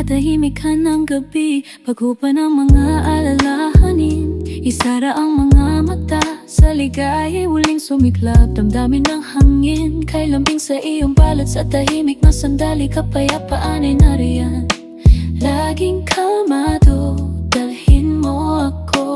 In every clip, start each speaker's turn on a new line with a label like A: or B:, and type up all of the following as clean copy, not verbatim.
A: katahimikan ng gabi, paghupa ng mga alalahanin. Isara ang mga mata, sa ligaya'y huling sumiklab. Damdamin ng hangin, kay lambing sa iyong balat. Sa tahimik na sandali, kapayapaan ay nariyan. Laging kalmado, dalhin mo ako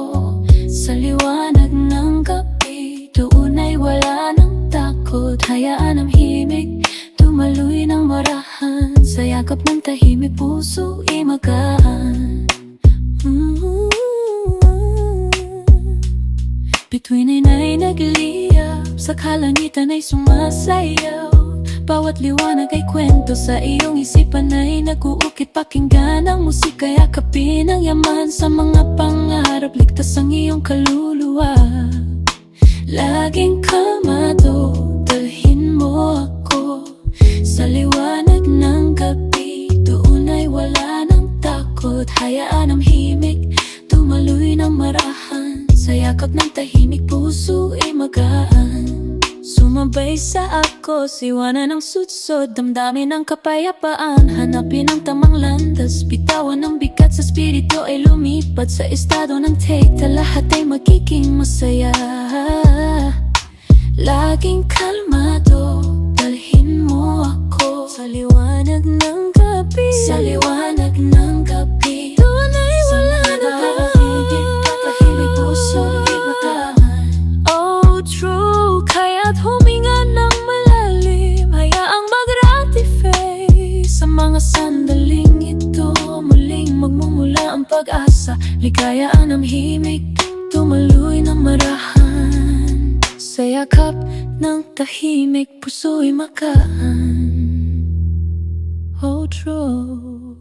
A: sa liwanag ng gabi. Doon ay wala ng takot, hayaan ang himig tumaluy ng marahan. Sa yakap ng tahimik, puso ay magaan. Bituin ay nagliyap, sa kalangitan ay sumasayaw. Bawat liwanag ay kwento, sa iyong isipan ay nag-uukit. Pakinggan ang musika, yakapin ang yaman. Sa mga pangarap, ligtas ang iyong kaluluwa. Laging kalmado, dalhin mo ako sa liwanag ng gabi. Doon ay wala ng takot, hayaan ang himig tumaluy ng marahan. Sa yakap ng tahimik, puso ay magaan. Sumabay sa ako, siwanan ng sutsod, damdamin ng kapayapaan. Hanapin ang tamang landas, bitawan ng bigat. Sa spirito ay lumipat, sa estado ng theta lahat ay magiging masaya. Laging kalmado, dalhin mo ako sa liwanag ng gabi. Sa liwanag ng gabi, doon ay wala na kahibig, katahimik puso ay magaan. Oh true, kaya't huminga ng malalim, hayaang mag-ratify. Sa mga sandaling ito, muling magmumula ang pag-asa. Ligayaan ang himig, tumaluy ng marahan. Sa yakap ng tahimik, puso'y magaan. Oh true.